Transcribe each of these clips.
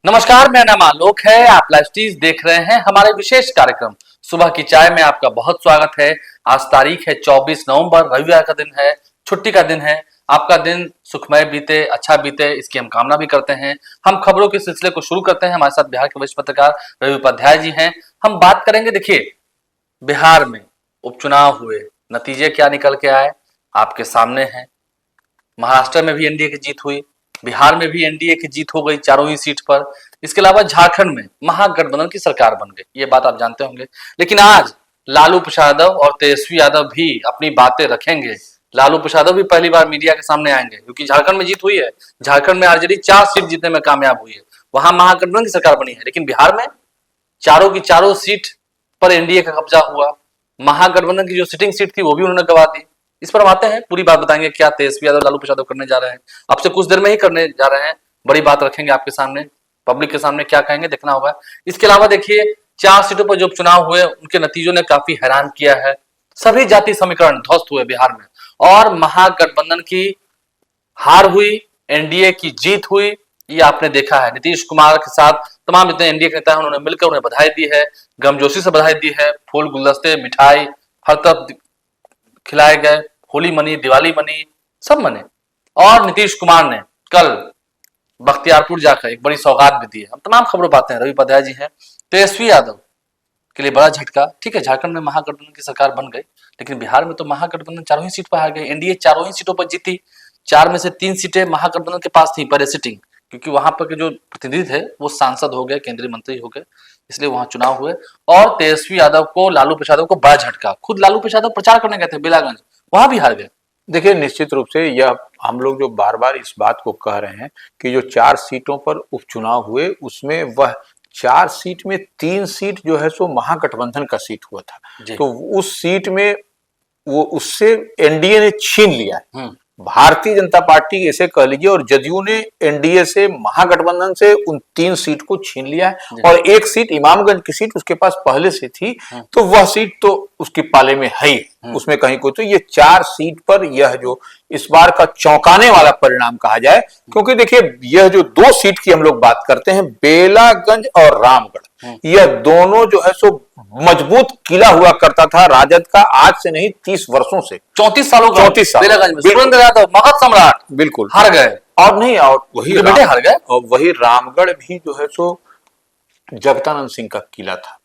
नमस्कार, मेरा नाम आलोक है। आप लाइव स्टीज देख रहे हैं हमारे विशेष कार्यक्रम सुबह की चाय में। आपका बहुत स्वागत है। आज तारीख है 24 नवंबर, रविवार का दिन है, छुट्टी का दिन है। आपका दिन सुखमय बीते, अच्छा बीते, इसकी हम कामना भी करते हैं। हम खबरों के सिलसिले को शुरू करते हैं। हमारे साथ बिहार के वरिष्ठ पत्रकार रवि उपाध्याय जी हैं। हम बात करेंगे, देखिए, बिहार में उपचुनाव हुए, नतीजे क्या निकल के आए आपके सामने हैं। महाराष्ट्र में भी एनडीए की जीत हुई, बिहार में भी एनडीए की जीत हो गई चारों ही सीट पर। इसके अलावा झारखंड में महागठबंधन की सरकार बन गई, ये बात आप जानते होंगे। लेकिन आज लालू प्रसाद यादव और तेजस्वी यादव भी अपनी बातें रखेंगे। लालू प्रसाद यादव भी पहली बार मीडिया के सामने आएंगे, क्योंकि झारखंड में जीत हुई है। झारखंड में आरजेडी 4 सीट जीतने में कामयाब हुई है, वहां महागठबंधन की सरकार बनी है। लेकिन बिहार में चारों की चारों सीट पर एनडीए का कब्जा हुआ। महागठबंधन की जो सिटिंग सीट थी वो भी उन्होंने गवा दी। इस पर हम आते हैं, पूरी बात बताएंगे क्या तेजस्वी यादव लालू प्रसाद करने जा रहे हैं। अब से कुछ देर में ही करने जा रहे हैं, बड़ी बात रखेंगे आपके सामने, पब्लिक के सामने क्या कहेंगे देखना होगा। इसके अलावा देखिए, 4 सीटों पर जो चुनाव हुए उनके नतीजों ने काफी हैरान किया है। सभी जाति समीकरण ध्वस्त हुए बिहार में, और महागठबंधन की हार हुई, एनडीए की जीत हुई, ये आपने देखा है। नीतीश कुमार के साथ तमाम जितने एनडीए के नेता हैं उन्होंने मिलकर उन्हें बधाई दी है, गर्मजोशी से बधाई दी है। फूल, गुलदस्ते, मिठाई हर तरफ खिलाए गए। होली मनी, दिवाली मनी, सब मने। और नीतीश कुमार ने कल बख्तियारपुर जाकर एक बड़ी सौगात भी दी है। हम तमाम खबरों पाते हैं, रवि उपाध्याय जी हैं। तेजस्वी यादव के लिए बड़ा झटका। ठीक है, झारखंड में महागठबंधन की सरकार बन गई, लेकिन बिहार में तो महागठबंधन चारों ही सीट पर हार गई। एनडीए चारों ही सीटों पर जीती। 4 में से 3 सीटें महागठबंधन के पास थी पहले सिटिंग, क्योंकि वहां पर के जो प्रतिनिधि थे वो सांसद हो गए, केंद्रीय मंत्री हो गए, इसलिए वहां चुनाव हुए। और तेजस्वी यादव को, लालू प्रसाद यादव को बड़ा झटका। खुद लालू प्रसाद यादव प्रचार करने गए थे बेलागंज, वहां भी हार गए। देखिए, निश्चित रूप से यह हम लोग जो बार बार इस बात को कह रहे हैं कि जो 4 सीटों पर उपचुनाव हुए उसमें वह 4 सीट में 3 सीट जो है सो महागठबंधन का सीट हुआ था। तो उस सीट में वो उससे एनडीए ने छीन लिया है। भारतीय जनता पार्टी ऐसे कह लीजिए, और जदयू ने एनडीए से, महागठबंधन से उन 3 सीट को छीन लिया है। और एक सीट इमामगंज की सीट उसके पास पहले से थी, तो वह सीट तो उसके पाले में है ही, उसमें कहीं कोई। तो ये 4 सीट पर यह जो इस बार का चौंकाने वाला परिणाम कहा जाए, क्योंकि देखिए, यह जो 2 सीट की हम लोग बात करते हैं, बेलागंज और रामगढ़, यह दोनों जो है सो मजबूत किला हुआ करता था राजद का, आज से नहीं 30 वर्षों से, 34 सालों का। 34 साल बेलागंज में सुरेंद्र यादव, मगध सम्राट, बिल्कुल हार गए। और नहीं, और वही बेटे हार गए। और वही रामगढ़ भी जो है सो जगदानंद सिंह का किला था।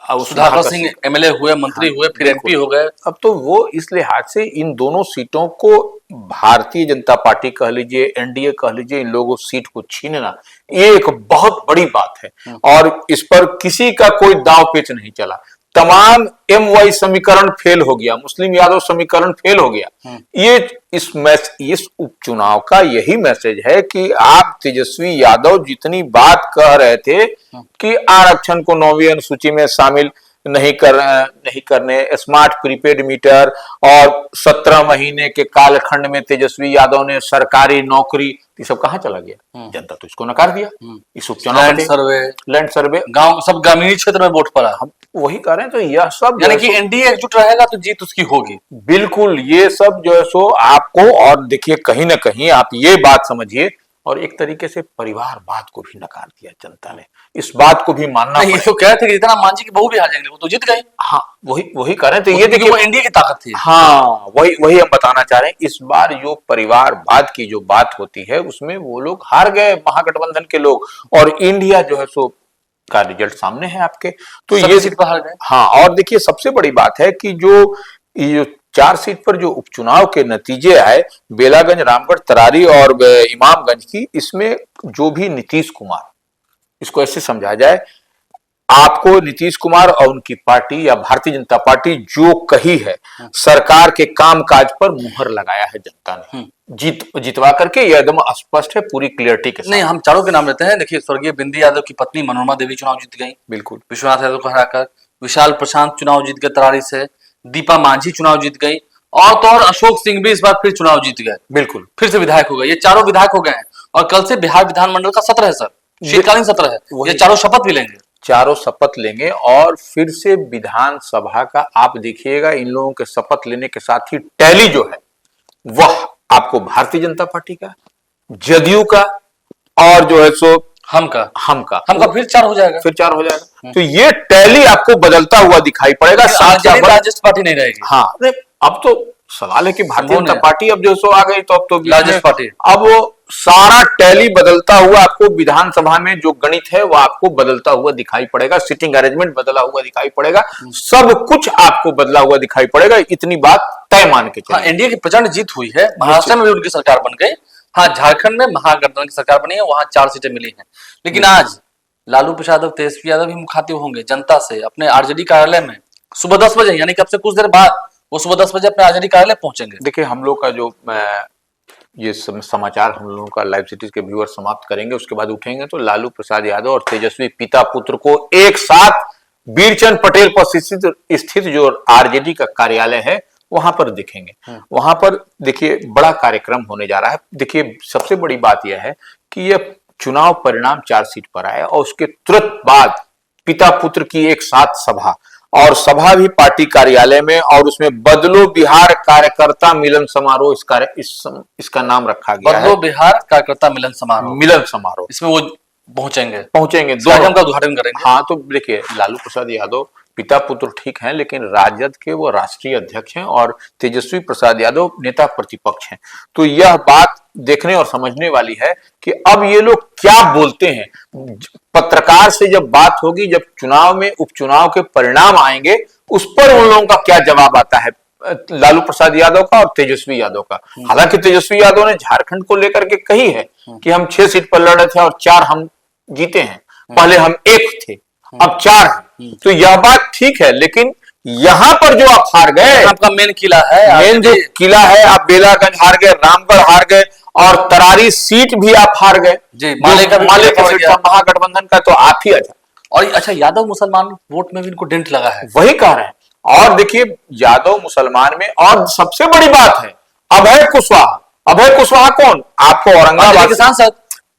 सुधाकर सिंह एमएलए हुए, मंत्री हुए, फिर एमपी हो गए। अब तो वो इस लिहाज से इन दोनों सीटों को भारतीय जनता पार्टी कह लीजिए, एनडीए कह लीजिए, इन लोगों सीट को छीनना ये एक बहुत बड़ी बात है। और इस पर किसी का कोई दांव पेच नहीं चला। तमाम एमवाई समीकरण फेल हो गया, मुस्लिम यादव समीकरण फेल हो गया। ये इस उपचुनाव का यही मैसेज है कि आप तेजस्वी यादव जितनी बात कह रहे थे कि आरक्षण को 9वीं अनुसूची में शामिल नहीं करने, स्मार्ट प्रीपेड मीटर, और 17 महीने के कालखंड में तेजस्वी यादव ने सरकारी नौकरी, ये सब कहाँ चला गया? जनता तो इसको नकार दिया। इस उपचुनाव में लैंड सर्वे, गांव, सब ग्रामीण क्षेत्र में वोट पड़ा। हम वही कह रहे हैं। तो यह सब, यानी कि एनडीए एकजुट रहेगा तो जीत उसकी होगी। बिल्कुल, ये सब जो है सो आपको, और देखिए कहीं ना कहीं आप ये बात समझिए, और एक तरीके से परिवारवाद को भी नकार दिया जनता ने। इस बात को भी मानना नहीं, तो कह रहे थे कि जितना मांझी की बहू भी हार जाएंगे, वो तो जीत गए। हाँ, वही कह रहे हैं। तो ये देखिए, वो एनडीए की ताकत थी। हाँ, वही हम बताना चाह रहे हैं। इस बार जो परिवारवाद की जो बात होती है उसमें वो लोग हार गए, महागठबंधन के लोग, और इंडिया जो है सो का रिजल्ट सामने है आपके। तो ये सीट पर हार गए। हाँ, और देखिए सबसे बड़ी बात है कि ये 4 सीट पर जो उपचुनाव के नतीजे आए, बेलागंज, रामगढ़, तरारी और इमामगंज की, इसमें जो भी नीतीश कुमार, इसको ऐसे समझा जाए, आपको नीतीश कुमार और उनकी पार्टी या भारतीय जनता पार्टी जो कही है, सरकार के कामकाज पर मुहर लगाया है जनता ने, जितवा करके। ये एकदम स्पष्ट है, पूरी क्लियरिटी के साथ। नहीं, हम चारों के नाम लेते हैं। देखिए, स्वर्गीय बिंदी यादव की पत्नी मनोरमा देवी चुनाव जीत गई, बिल्कुल, विश्वनाथ यादव को हराकर। विशाल प्रशांत चुनाव जीत गए तरारी से। दीपा मांझी चुनाव जीत गई, और तो और अशोक सिंह भी इस बार फिर चुनाव जीत गए, बिल्कुल, फिर से विधायक हो गए। ये चारों विधायक हो गए हैं, और कल से बिहार विधानमंडल का सत्र है सर, शीतकालीन सत्र है। ये चारों शपथ भी लेंगे, चारों शपथ लेंगे, और फिर से विधानसभा का आप देखिएगा, इन लोगों के शपथ लेने के साथ ही टैली जो है वह आपको भारतीय जनता पार्टी का, जदयू का और जो है सो हम का फिर 4 हो जाएगा। फिर 4 हो जाएगा। तो ये टैली आपको बदलता हुआ दिखाई पड़ेगा। लार्जेस्ट पार्टी नहीं रहेगी। हाँ, अब तो सवाल है कि भारतीय जनता पार्टी अब जो सो आ गई, तो अब तो लार्जेस्ट पार्टी, अब वो सारा टैली बदलता हुआ आपको विधानसभा में जो गणित है वो आपको बदलता हुआ दिखाई पड़ेगा, सिटिंग अरेंजमेंट बदला हुआ दिखाई पड़ेगा, सब कुछ आपको बदला हुआ दिखाई पड़ेगा। इतनी बात तय मान के चलिए। एनडीए की प्रचंड जीत हुई है, महाराष्ट्र में भी उनकी सरकार बन गई। हाँ, झारखंड में महागठबंधन की सरकार बनी है, वहां 4 सीटें मिली हैं। लेकिन आज लालू प्रसाद और तेजस्वी यादव भी मुखातिब होंगे जनता से अपने आरजेडी कार्यालय में सुबह 10 बजे, यानी कि अब से कुछ देर बाद वो सुबह 10 बजे अपने आरजेडी कार्यालय पहुंचेंगे। देखिए, हम लोग का जो ये समाचार हम लोगों का लाइव सिटीज के व्यूअर समाप्त करेंगे, उसके बाद उठेंगे तो लालू प्रसाद यादव और तेजस्वी पिता पुत्र को एक साथ बीरचंद पटेल पर स्थित जो आरजेडी का कार्यालय है वहां पर दिखेंगे। वहां पर देखिए बड़ा कार्यक्रम होने जा रहा है। देखिए, सबसे बड़ी बात यह है कि यह चुनाव परिणाम 4 सीट पर आया और उसके तुरंत बाद पिता पुत्र की एक साथ सभा, और सभा भी पार्टी कार्यालय में, और उसमें बदलो बिहार कार्यकर्ता मिलन समारोह इसका नाम रखा गया है। बदलो बिहार कार्यकर्ता मिलन समारोह, इसमें वो पहुंचेंगे 2 कार्यक्रम का उद्घाटन करेंगे। हाँ, तो देखिए, लालू प्रसाद यादव पिता पुत्र ठीक हैं, लेकिन राजद के वो राष्ट्रीय अध्यक्ष हैं और तेजस्वी प्रसाद यादव नेता प्रतिपक्ष हैं। तो यह बात देखने और समझने वाली है कि अब ये लोग क्या बोलते हैं। पत्रकार से जब बात होगी, जब चुनाव में उपचुनाव के परिणाम आएंगे, उस पर उन लोगों का क्या जवाब आता है, लालू प्रसाद यादव का और तेजस्वी यादव का। हालांकि तेजस्वी यादव ने झारखंड को लेकर के कही है कि हम 6 सीट पर लड़े थे और 4 हम जीते हैं, पहले हम 1 थे, अब 4 हैं। तो यह बात ठीक है, लेकिन यहां पर जो आप हार गए, आपका मेन किला है, मेन जो किला है, आप बेलागंज हार गए, रामगढ़ हार गए, और तरारी सीट भी आप हार गए। माले का सीट था महागठबंधन का, तो आप ही अच्छा। और अच्छा, यादव मुसलमान वोट में भी इनको डेंट लगा है, वही कह रहे हैं। और देखिए, यादव मुसलमान में, और सबसे बड़ी बात है अभय कुशवाहा कौन, आपको औरंगाबाद के सांसद,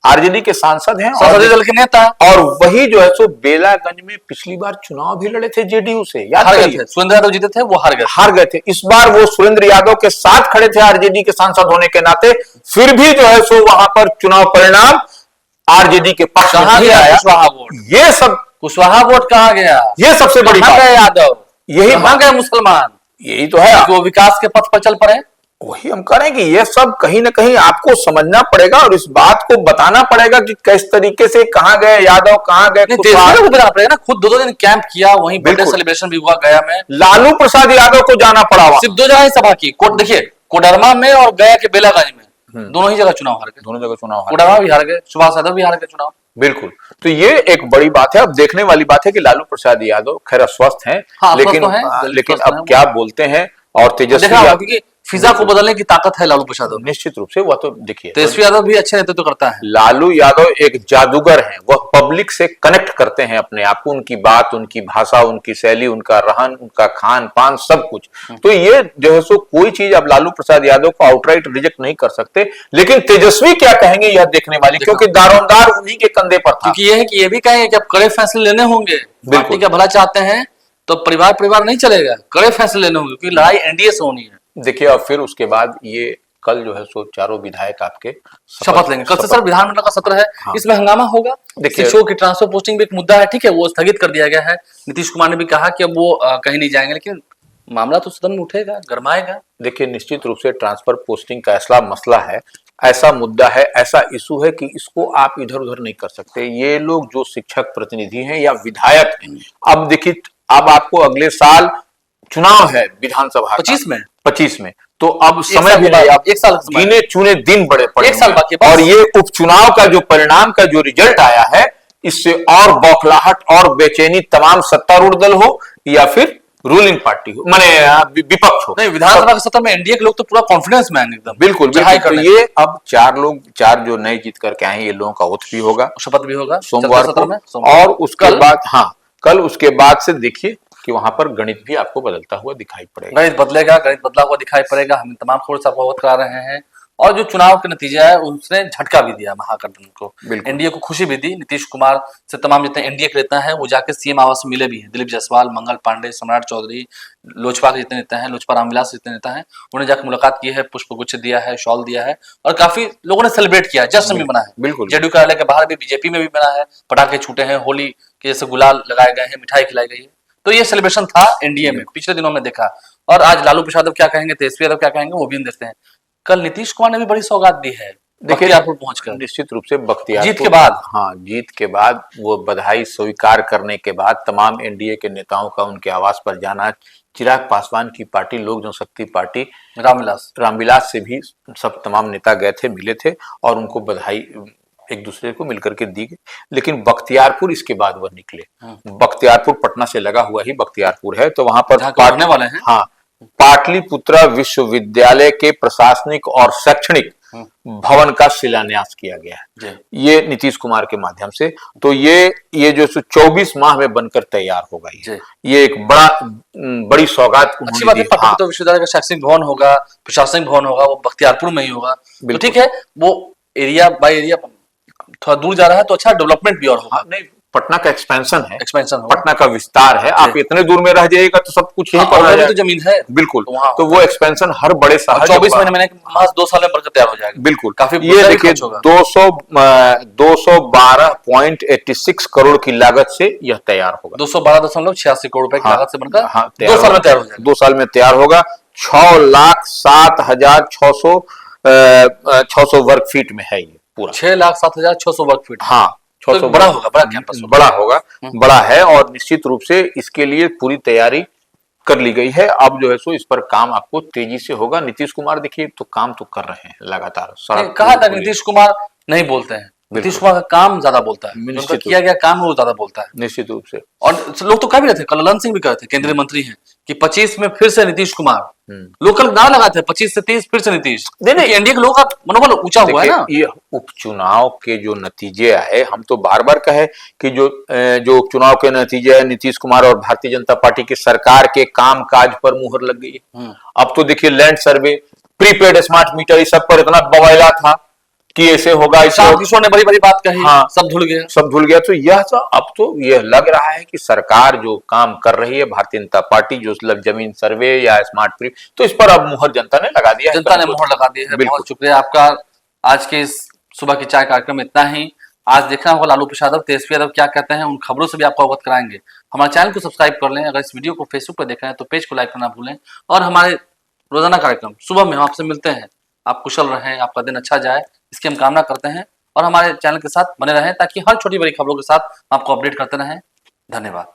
आरजेडी के सांसद हैं, संसदीय दल के नेता, और वही जो है सो बेलागंज में पिछली बार चुनाव भी लड़े थे जेडीयू से, याद करिए, सुरेंद्र यादव जीते थे, वो हार गए थे। इस बार वो सुरेंद्र यादव के साथ खड़े थे आरजेडी के सांसद होने के नाते, फिर भी जो है सो वहां पर चुनाव परिणाम आरजेडी के पक्ष में आया। कुशवाहा वोट, ये सब कुशवाहा वोट कहां गया, ये सबसे बड़ी बात है। यादव यही गए मुसलमान, यही तो है, वो विकास के पथ पर चल पड़े। वही हम कह रहे हैं कि ये सब कहीं ना कहीं आपको समझना पड़ेगा और इस बात को बताना पड़ेगा कि किस तरीके से कहां गए यादव, कहां गए कुशवाहा को बताना पड़ेगा ना। खुद 2 दिन कैंप किया, वहीं बर्थडे सेलिब्रेशन भी हुआ गया में। लालू प्रसाद यादव को जाना पड़ा, सिर्फ 2 जगह ही सभा की, देखिए कोडरमा में और गया के बेलागंज में, दोनों ही जगह चुनाव हार गए, दोनों जगह चुनाव, कोडरमा भी हार गए, सुभाष यादव भी हार गए चुनाव। बिल्कुल, तो ये एक बड़ी बात है। अब देखने वाली बात है कि लालू प्रसाद यादव खैर अस्वस्थ हैं, लेकिन अब क्या बोलते हैं, और तेजस्वी यादव फिजा को बदलने की ताकत है लालू प्रसाद, निश्चित रूप से। वह तो देखिए, तेजस्वी यादव भी अच्छे नेतृत्व करता है। लालू यादव एक जादूगर हैं, वह पब्लिक से कनेक्ट करते हैं अपने आप को, उनकी बात, उनकी भाषा, उनकी शैली, उनका रहन, उनका खान पान, सब कुछ। तो ये जो है सो कोई चीज अब लालू प्रसाद यादव को आउटराइट रिजेक्ट नहीं कर सकते, लेकिन तेजस्वी क्या कहेंगे यह देखने वाली, क्योंकि दारोमदार उन्हीं के कंधे पर था। क्योंकि यह है कि ये भी कहेंगे कि अब कड़े फैसले लेने होंगे, पार्टी का भला चाहते हैं तो परिवार नहीं चलेगा, कड़े फैसले लेने होंगे, क्योंकि लड़ाई एनडीए से होनी है। देखिए, और फिर उसके बाद ये कल जो है सो चारों विधायक आपके शपथ लेंगे। कल से सर विधानमंडल का सत्र है। हाँ। इसमें हंगामा होगा। शिक्षकों की ट्रांसफर पोस्टिंग भी एक मुद्दा है, ठीक है, वो स्थगित कर दिया गया है। नीतीश कुमार ने भी कहा कि अब वो कहीं नहीं जाएंगे, लेकिन मामला तो सदन में उठेगा, गरमाएगा। देखिए, निश्चित रूप से ट्रांसफर पोस्टिंग का ऐसा मसला है, ऐसा मुद्दा है, ऐसा इशू है कि इसको आप इधर उधर नहीं कर सकते। ये लोग जो शिक्षक प्रतिनिधि हैं या विधायक हैं, अब देखिए, अब आपको अगले साल चुनाव है विधानसभा 25 में, तो अब समय भी नहीं, अब 1 साल गिने चुने दिन बड़े पड़े, 1 साल बाकी, और ये उपचुनाव का जो परिणाम का जो रिजल्ट आया है, इससे और बौखलाहट और बेचैनी तमाम सत्तारूढ़ दल हो या फिर रूलिंग पार्टी हो, माने विपक्ष हो। नहीं, विधानसभा के सत्र में एनडीए के लोग तो पूरा कॉन्फिडेंस में आएंगे एकदम, बिल्कुल। तो ये अब 4 जो नए जीत करके आए हैं, ये लोगों का ओथ भी होगा, शपथ भी होगा सोमवार को, और उसके बाद कल उसके बाद से देखिए कि वहां पर गणित भी आपको बदलता हुआ दिखाई पड़ेगा। गणित बदलेगा, गणित बदला हुआ दिखाई पड़ेगा। हम तमाम खबर से अवगत करा रहे हैं। और जो चुनाव के नतीजा है उसने झटका भी दिया महागठबंधन को, बिल्कुल। एनडीए को खुशी भी दी। नीतीश कुमार से तमाम जितने एनडीए के नेता हैं वो जाके सीएम आवास में मिले भी हैं। दिलीप जायसवाल, मंगल पांडे, सम्राट चौधरी, लोजपा के जितने नेता हैं, लोजपा रामविलास जितने नेता हैं, उन्होंने जाकर मुलाकात की है, पुष्पगुच्छ दिया है, शॉल दिया है और काफी लोगों ने सेलिब्रेट किया है, जश्न भी मना है। बिल्कुल। जेडीयू कार्यालय के बाहर भी, बीजेपी में भी मना है, पटाखे छूटे हैं, होली के जैसे गुलाल लगाए गए हैं, मिठाई खिलाई गई है। तो ये सेलिब्रेशन था एनडीए में, पिछले दिनों में देखा। और आज लालू प्रसाद यादव क्या कहेंगे, तेजस्वी यादव क्या कहेंगे, वो भी हम देखते हैं। कल नीतीश कुमार ने भी बड़ी सौगात दी है बख्तियारपुर पहुंचकर, निश्चित रूप से बख्तियारपुर जीत के बाद। हाँ, जीत के बाद वो बधाई स्वीकार करने के बाद तमाम एनडीए के नेताओं का उनके आवास पर जाना, चिराग पासवान की पार्टी लोक जनशक्ति पार्टी रामविलास से भी सब तमाम नेता गए थे, मिले थे और उनको बधाई एक दूसरे को मिलकर के दी गई। लेकिन बख्तियारपुर इसके बाद वह निकले। बख्तियारपुर पटना से लगा हुआ ही बख्तियारपुर है, तो वहां पर पढ़ने वाले हैं। हाँ, पाटलिपुत्रा विश्वविद्यालय के प्रशासनिक और शैक्षणिक भवन का शिलान्यास किया गया है, ये नीतीश कुमार के माध्यम से। तो ये जो 24 माह में बनकर तैयार होगा, ये एक बड़ी सौगात अच्छी बात है। पाटलिपुत्रा विश्वविद्यालय का शैक्षणिक भवन होगा, प्रशासनिक भवन होगा, वो बख्तियारपुर में ही होगा। तो ठीक है, वो एरिया बाय एरिया थोड़ा दूर जा रहा है तो अच्छा डेवलपमेंट भी और होगा। नहीं, पटना का एक्सपेंशन है, एक्सपेंशन पटना का विस्तार है। आप इतने दूर में रह जाइएगा तो सब कुछ यहीं पर रह तो जमीन है, बिल्कुल। तो वो एक्सपेंशन हर बड़े शहर 24 महीने मास 2 साल में बनकर तैयार हो जाएगा। बिल्कुल। काफी ये देखिए 212.86 करोड़ की लागत से यह तैयार होगा। 212.86 करोड़ रुपए की लागत से बनकर 2 साल में तैयार हो जाएगा। 2 साल में तैयार होगा। 6,07,600 वर्ग फीट में है ये पूरा। 6,07,600 वर्ग फीट। हाँ, तो बड़ा होगा, बड़ा कैंपस बड़ा होगा, बड़ा है और निश्चित रूप से इसके लिए पूरी तैयारी कर ली गई है। अब जो है सो इस पर काम आपको तेजी से होगा। नीतीश कुमार देखिए तो काम तो कर रहे हैं लगातार। कहा था नीतीश कुमार नहीं बोलते हैं, नीतीश कुमार का काम ज्यादा बोलता है, उनका किया गया काम वो ज्यादा बोलता है निश्चित रूप से। और लोग तो कह भी रहे थे, कललन सिंह भी कह रहे थे, केंद्रीय मंत्री हैं, कि 25 में फिर से नीतीश कुमार। लोकल नाम लगाते हैं 25 से 30 फिर से नीतीश। एनडीए के लोगों का मनोबल ऊंचा हुआ है ना। ये उपचुनाव के जो नतीजे आए, हम तो बार बार कहे कि जो उपचुनाव के नतीजे है, नीतीश कुमार और भारतीय जनता पार्टी की सरकार के काम काज पर मुहर लग गई है। अब तो देखिए land survey, prepaid smart meter, इस सब पर इतना बवाला था कि ऐसे होगा, किशोर ने बड़ी बड़ी बात कही। हाँ, सब धुल गया। तो यह तो अब तो यह लग रहा है कि सरकार जो काम कर रही है, भारतीय जनता पार्टी जो जमीन सर्वे या स्मार्ट प्री, तो इस पर अब मुहर जनता ने लगा दिया है। जनता ने मुहर लगा दी है। बहुत शुक्रिया आपका। आज के इस सुबह की चाय कार्यक्रम में इतना ही। आज देखना होगा लालू प्रसाद यादव, तेजस्वी यादव क्या कहते हैं, उन खबरों से भी आपको अवगत कराएंगे। हमारे चैनल को सब्सक्राइब कर लें। अगर इस वीडियो को फेसबुक पर देख रहे हैं तो पेज को लाइक करना भूलें। और हमारे रोजाना कार्यक्रम सुबह में हम आपसे मिलते हैं। आप कुशल रहें, आपका दिन अच्छा जाए, इसकी हम कामना करते हैं। और हमारे चैनल के साथ बने रहें ताकि हर छोटी बड़ी खबरों के साथ आपको अपडेट करते रहें। धन्यवाद।